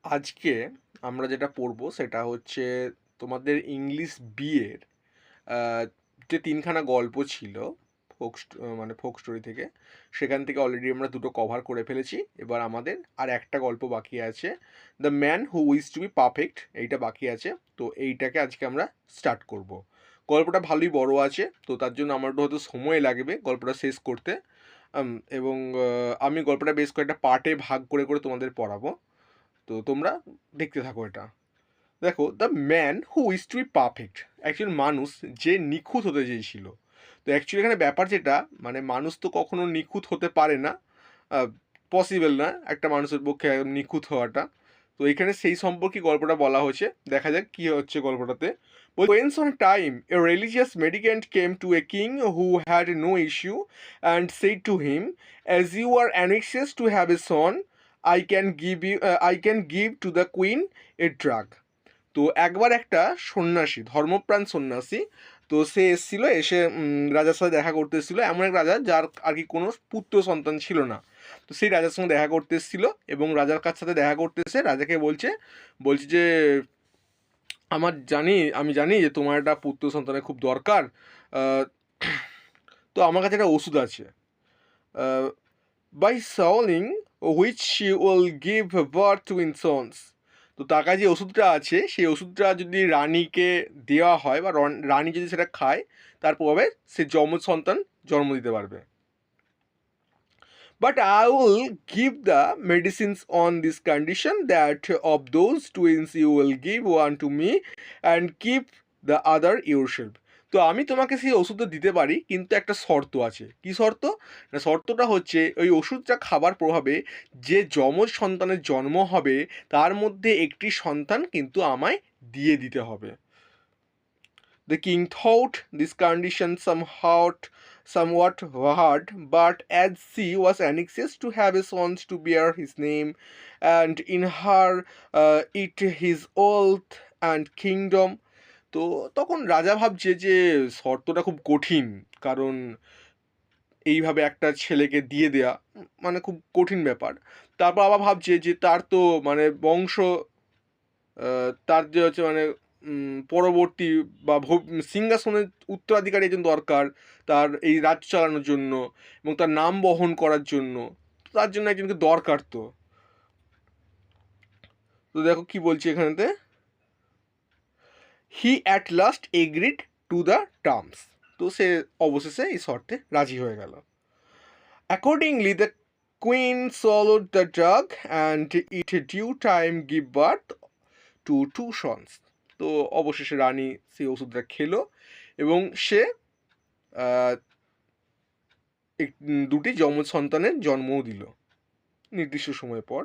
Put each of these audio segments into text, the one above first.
আজকে আমরা যেটা পড়বো সেটা হচ্ছে তোমাদের ইংলিশ বিয়ের যে তিনখানা গল্প ছিল মানে ফোক স্টোরি থেকে, সেখান থেকে অলরেডি আমরা দুটো কভার করে ফেলেছি। এবার আমাদের আর একটা গল্প বাকি আছে, the man who was to be perfect, এইটা বাকি আছে। তো এইটাকে আজকে আমরা স্টার্ট করব। গল্পটা ভালোই বড় আছে, তো তার জন্য আমার একটু হয়তো সময় লাগবে গল্পটা শেষ করতে। এবং আমি গল্পটা বেশ কয়েকটা পার্টে ভাগ করে করে তোমাদের পড়াবো। তো তোমরা দেখতে থাকো এটা। দেখো, the man who is to be perfect, একজন মানুষ যে নিখুঁত হতে চেয়েছিল। তো অ্যাকচুয়ালি এখানে ব্যাপার যেটা, মানে মানুষ তো কখনো নিখুঁত হতে পারে না, পসিবল না একটা মানুষের পক্ষে নিখুঁত হওয়াটা। তো এখানে সেই সম্পর্কে গল্পটা বলা হয়েছে, দেখা যাক কী হচ্ছে গল্পটাতে। Once on a time, a religious mendicant came to a king who had no issue and said to him, "As you are anxious to have a son, I can give to the queen a drug." তো একবার একটা সন্ন্যাসী, ধর্মপ্রাণ সন্ন্যাসী, তো সে এসেছিল, এসে রাজার সাথে দেখা করতে এসেছিল। এমন এক রাজা যার আর কি কোনো পুত্র সন্তান ছিল না। তো সেই রাজার সঙ্গে দেখা করতে এসেছিল এবং রাজার কাছ সাথে দেখা করতে এসে রাজাকে বলছে বলছে যে আমি জানি যে তোমার একটা পুত্র সন্তানের খুব দরকার। আহ, তো আমার কাছে একটা ওষুধ আছে, by swallowing which she will give birth to twin sons. তো তার কাছে যে ওষুধটা আছে, সেই ওষুধটা যদি রানীকে দেওয়া হয় বা রানী যদি সেটা খায়, তার প্রভাবে সে যমজ সন্তান জন্ম দিতে পারবে। But I will give the medicines on this condition that of those twins you will give one to me and keep the other yourself. তো আমি তোমাকে সেই ওষুধটা দিতে পারি, কিন্তু একটা শর্ত আছে। কি শর্ত? না, শর্তটা হচ্ছে ওই ওষুধটা খাবার প্রভাবে যে যমজ সন্তানের জন্ম হবে, তার মধ্যে একটি সন্তান কিন্তু আমায় দিয়ে দিতে হবে। The king thought this condition somewhat hard, but as she was anxious to have a son to bear his name, and in her it his wealth and kingdom, তো তখন রাজা ভাবছে যে শর্তটা খুব কঠিন, কারণ এইভাবে একটা ছেলেকে দিয়ে দেয়া মানে খুব কঠিন ব্যাপার। তারপর আবার ভাবছে যে তার তো মানে বংশ, তার যে হচ্ছে মানে পরবর্তী বা সিংহাসনের উত্তরাধিকারী একজন দরকার তার এই রাজ্য চালানোর জন্য এবং তার নাম বহন করার জন্য। তার জন্য একজনকে দরকার। তো তো দেখো কি বলছি এখানেতে, he at last agreed to the terms. তো সে অবশেষে এই শর্তে রাজি হয়ে গেল। Accordingly the queen swallowed the drug and it due time give birth to two sons. তো অবশেষে রানী সেই ওষুধটা খেলো এবং সে দুটি যমজ সন্তানের জন্মও দিল নির্দিষ্ট সময় পর।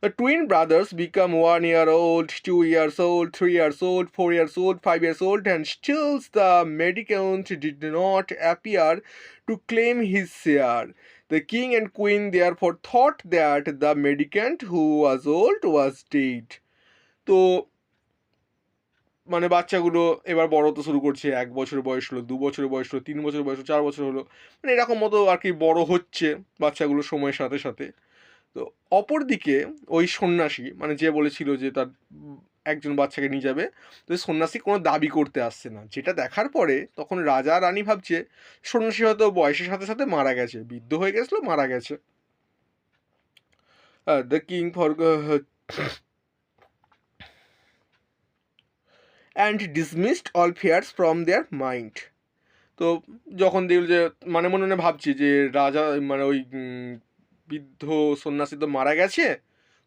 The twin brothers become 1 year old, 2 years old, 3 years old, 4 years old, 5 years old, and still the mendicant did not appear to claim his share. The king and queen therefore thought that the mendicant who was old was dead. তো মানে বাচ্চাগুলো এবার বড় তো শুরু করছে, 1 বছর বয়স হলো, 2 বছরের বয়স হলো, 3 বছর বয়স হলো, 4 বছর হলো, মানে এরকম মতো আর কি বড় হচ্ছে বাচ্চাগুলো সময়ের সাথে সাথে। তো অপরদিকে ওই সন্ন্যাসী, মানে যে বলেছিল যে তার একজন বাচ্চাকে নিয়ে যাবে, তো সন্ন্যাসী কোনো দাবি করতে আসছে না। যেটা দেখার পরে তখন রাজা রানী ভাবছে সন্ন্যাসী হয়তো বয়সের সাথে সাথে মারা গেছে, বৃদ্ধ হয়ে গেছিলো, মারা গেছে। The king for and dismissed all fears from their mind. তো যখন দেখল যে মানে মনে মনে ভাবছি যে রাজা মানে ওই বৃদ্ধ সন্ন্যাসী তো মারা গেছে,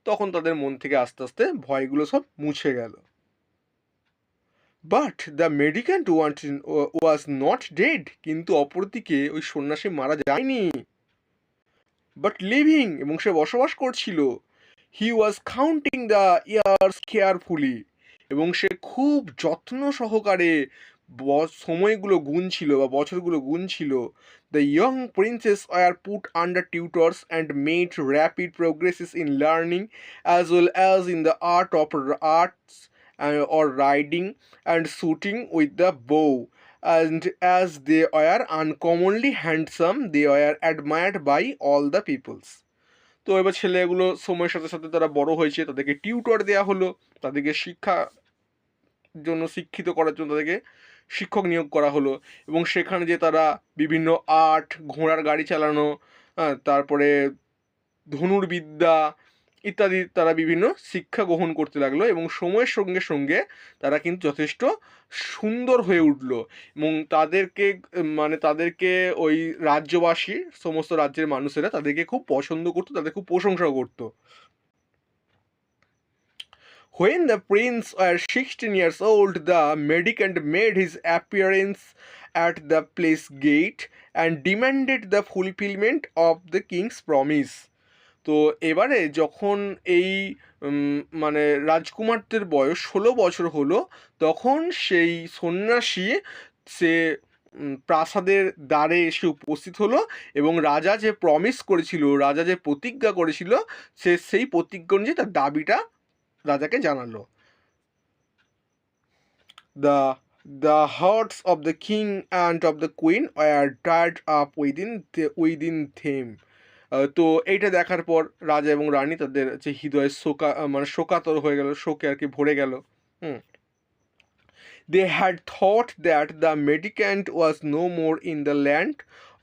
তখন তাদের মন থেকে আস্তে আস্তে ভয়গুলো সব মুছে গেল। But the mendicant was not dead, কিন্তু অপরদিকে ওই সন্ন্যাসী মারা যায়নি, বাট লিভিং, এবং সে বসবাস করছিল। He was counting the years carefully, এবং সে খুব যত্ন সহকারে সময়গুলো গুনছিল বা বছরগুলো গুনছিল। The young princess were put under tutors and made rapid progresses in learning as well as in the arts or riding and shooting with the bow, and as they were uncommonly handsome they were admired by all the peoples. তো এবার ছেলেগুলো সময়ের সাথে সাথে তারা বড় হয়েছে, তাদেরকে টিউটর দেওয়া হলো, তাদেরকে শিক্ষিত করার জন্য তাদেরকে শিক্ষক নিয়োগ করা হলো, এবং সেখানে যে তারা বিভিন্ন আর্ট, ঘোড়ার গাড়ি চালানো, তারপরে ধনুর্বিদ্যা ইত্যাদি তারা বিভিন্ন শিক্ষা গ্রহণ করতে লাগলো, এবং সময়ের সঙ্গে সঙ্গে তারা কিন্তু যথেষ্ট সুন্দর হয়ে উঠলো, এবং তাদেরকে ওই রাজ্যবাসী, সমস্ত রাজ্যের মানুষেরা তাদেরকে খুব পছন্দ করতো, তাদের খুব প্রশংসা করতো। When the prince was 16 years old, the mendicant made his appearance at the palace gate and demanded the fulfillment of the king's promise. তো এবারে যখন এই মানে রাজকুমারদের বয়স 16 বছর হলো, তখন সেই সন্ন্যাসী সে প্রাসাদের দ্বারে এসে উপস্থিত হলো, এবং রাজা যে প্রমিস করেছিল, রাজা যে প্রতিজ্ঞা করেছিল, সে সেই প্রতিজ্ঞা অনুযায়ী তার দাবিটা রাজাকে জানালো। The hearts of the king and of the queen were tied up within them. তো এইটা দেখার পর রাজা এবং রানী তাদের যে হৃদয়ে শোকাতর হয়ে গেল, শোকে আর কি ভরে গেল। They had thought that the mendicant was no more in the land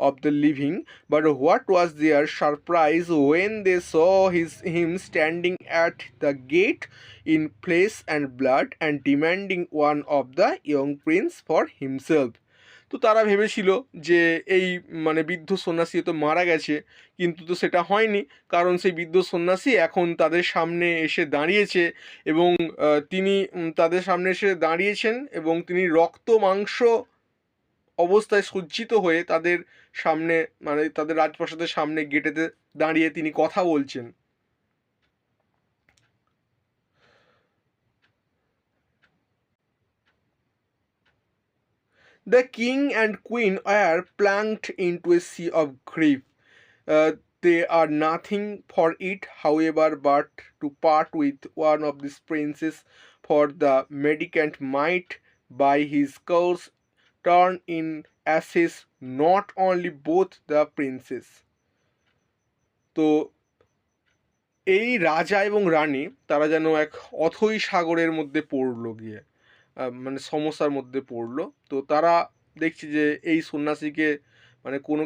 of the living, but what was their surprise when they saw him standing at the gate in flesh and blood and demanding one of the young prince for himself. তো তারা ভেবেছিল যে এই বৃদ্ধ সন্ন্যাসী তো মারা গেছে, কিন্তু তো সেটা হয়নি, কারণ সেই বৃদ্ধ সন্ন্যাসী এখন তাদের সামনে এসে দাঁড়িয়েছে, এবং তিনি তাদের সামনে এসে দাঁড়িয়েছেন, এবং তিনি রক্ত মাংস অবস্থায় সজ্জিত হয়ে তাদের সামনে, তাদের রাজপ্রাসাদের সামনে গেটেতে দাঁড়িয়ে তিনি কথা বলছেন। The king and queen are plunged into a sea of grief. They are nothing for it, however, but to part with one of these princes, for the mendicant might, by his curse, turn in ashes not only both the princes. তো এই রাজা এবং রানী তারা যেন এক অথৈ সাগরের মধ্যে পড়লো গিয়ে, সমস্যার মধ্যে পড়লো। তো তারা দেখছে যে এই সন্ন্যাসীকে কোনো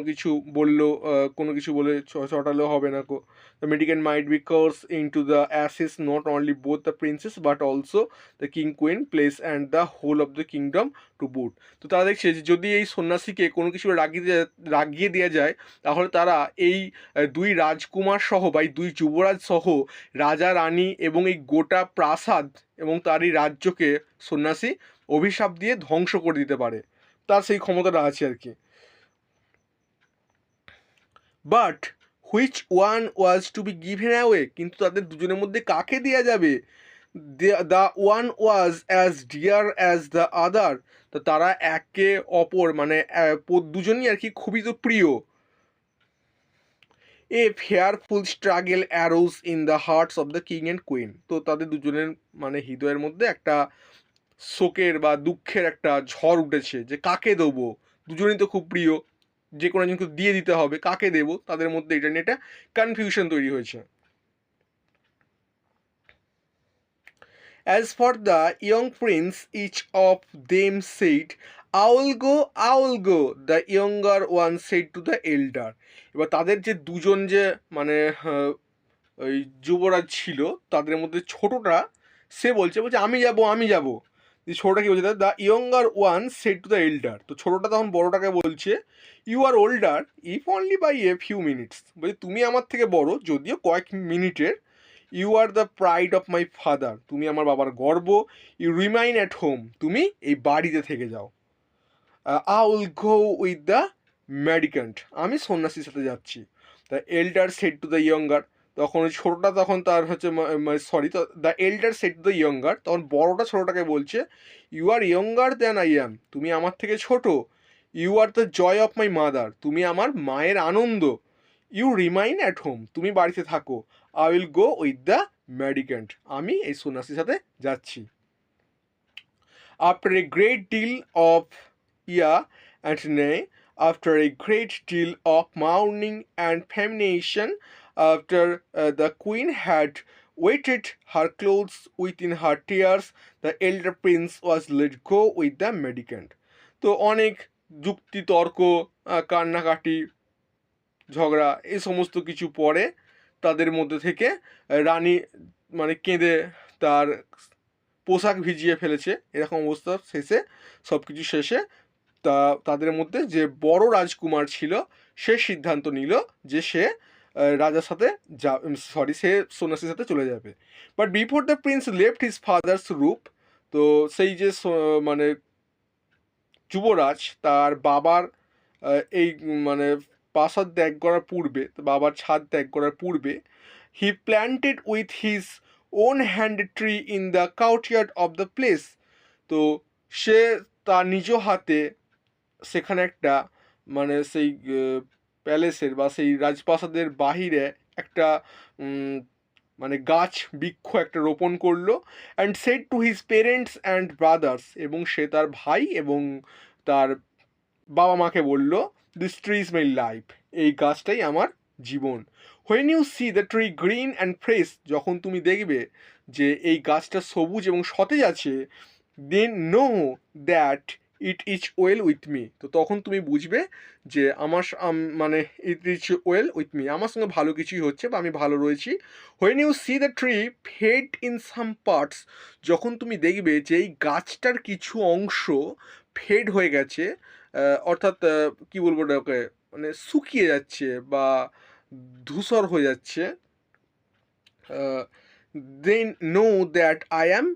কিছু বলে চটালেও হবে না কো। দ্য mendicant might be cursed into the ashes not only both the princes but also the king, queen, place and the whole of the kingdom to boot. তো তারা দেখছে যে যদি এই সন্ন্যাসীকে কোনো কিছু রাগিয়ে দেওয়া যায়, তাহলে তারা এই দুই রাজকুমার সহ বা এই দুই যুবরাজ সহ রাজা, রানী এবং এই গোটা প্রাসাদ এবং তারই রাজ্যকে সন্ন্যাসী অভিশাপ দিয়ে ধ্বংস করে দিতে পারে, তার সেই ক্ষমতাটা আছে আর কি। But which one was to be given away, কিন্তু তাদের দুজনের মধ্যে কাকে দেওয়া যাবে? The one was as dear as the other, তো তারা একে অপর দুজনই আর কি খুবই তো প্রিয়। A fearful struggle arose in the hearts of the king and queen, তো তাদের দুজনের হৃদয়ের মধ্যে একটা শোকের বা দুঃখের একটা ঝড় উঠেছে যে কাকে দেবো, দুজনেই তো খুব প্রিয়, যে কোনো একজনকে দিয়ে দিতে হবে, কাকে দেব, তাদের মধ্যে এটা নিয়ে একটা কনফিউশন তৈরি হয়েছে। As for the young prince, each of them said, I will go, the younger one said to the elder. এবার তাদের যে দুজন যে ওই যুবরাজ ছিল, তাদের মধ্যে ছোটটা সে বলছে আমি যাব। ছোটটা কি বলছে, the younger one said to the elder, তো ছোটটা তখন বড়টাকে বলছে, you are older if only by a few minutes, বলছে তুমি আমার থেকে বড় যদিও কয়েক মিনিটের, you are the pride of my father, তুমি আমার বাবার গর্ব, ইউ রিমাইন অ্যাট হোম, তুমি এই বাড়িতে থেকে যাও, I will go with the mendicant, আমি সন্ন্যাসীর সাথে যাচ্ছি। The elder said to the younger, তখন ওই ছোটোটা তখন তার the elder said to the younger, তখন বড়োটা ছোটোটাকে বলছে, you are younger than I am, তুমি আমার থেকে ছোট, you are the joy of my mother, তুমি আমার মায়ের আনন্দ, ইউ রিমাইন অ্যাট হোম, তুমি বাড়িতে থাকো, I will go with the mendicant, আমি এই সন্ন্যাসীর সাথে যাচ্ছি। After a great deal of and nay, after a great deal of mourning and famineation, after the queen had wetted her clothes within her tears, the elder prince was let go with the mendicant. তো অনেক যুক্তি তর্ক, কান্নাকাটি, ঝগড়া এই সমস্ত কিছু পরে তাদের মধ্যে থেকে রানী মানে কেঁদে তার পোশাক ভিজিয়ে ফেলেছে, এরকম অবস্থা শেষে সব কিছু শেষে তাদের মধ্যে যে বড় রাজকুমার ছিল সে সিদ্ধান্ত নিল যে সে রাজার সাথে সে সন্ন্যাসীর সাথে চলে যাবে। But before the Prince left his father's রূপ, তো সেই যে মানে যুবরাজ তার বাবার এই মানে প্রাসাদ ত্যাগ করার পূর্বে, বাবার ছাদ ত্যাগ করার পূর্বে, he planted with his own hand tree in the courtyard of the place, তো সে তার নিজ হাতে সেখানে একটা মানে সেই প্যালেসের বা সেই রাজপ্রাসাদের বাহিরে একটা মানে গাছ বৃক্ষ একটা রোপণ করলো। And said to his parents and brothers, এবং সে তার ভাই এবং তার বাবা মাকে বলল, this tree is my life, এই গাছটাই আমার জীবন। When you see the tree green and fresh, যখন তুমি দেখবে যে এই গাছটা সবুজ এবং সতেজ আছে, then know that it is well with me, তো তখন তুমি বুঝবে যে আমার মানে it is well with me, আমার সঙ্গে ভালো কিছুই হচ্ছে বা আমি ভালো রয়েছি। When you see the tree fade in some parts, যখন তুমি দেখবে যে এই গাছটার কিছু অংশ ফেড হয়ে গেছে, অর্থাৎ কী বলবো ওটাকে, মানে শুকিয়ে যাচ্ছে বা ধূসর হয়ে যাচ্ছে, then know that I am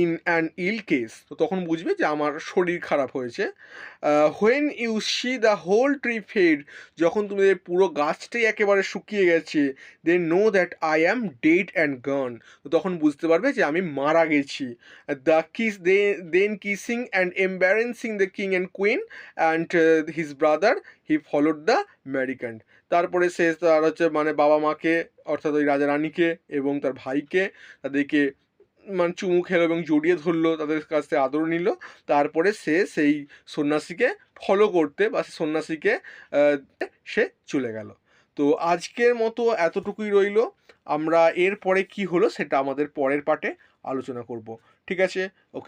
in an ill case, তো তখন বুঝবে যে আমার শরীর খারাপ হয়েছে। When you see the whole tree fade, যখন তুমি পুরো গাছটাই একেবারে শুকিয়ে গেছে, then know that I am dead and gone, তো তখন বুঝতে পারবে যে আমি মারা গেছি। The kiss then kissing and embracing the king and queen and his brother he followed the mendicant, তারপরে সে তার হচ্ছে মানে বাবা মাকে অর্থাৎ ওই রাজা রানীকে এবং তার ভাইকে তাদেরকে মানে চুমু খেলো এবং জড়িয়ে ধরলো, তাদের কাছ থেকে আদর নিল। তারপরে সে সেই সন্ন্যাসীকে ফলো করতে বা সে সন্ন্যাসীকে সে চলে গেল। তো আজকের মতো এতটুকুই রইল, আমরা এর পরে কি হলো সেটা আমাদের পরের পার্টে আলোচনা করব। ঠিক আছে, ওকে।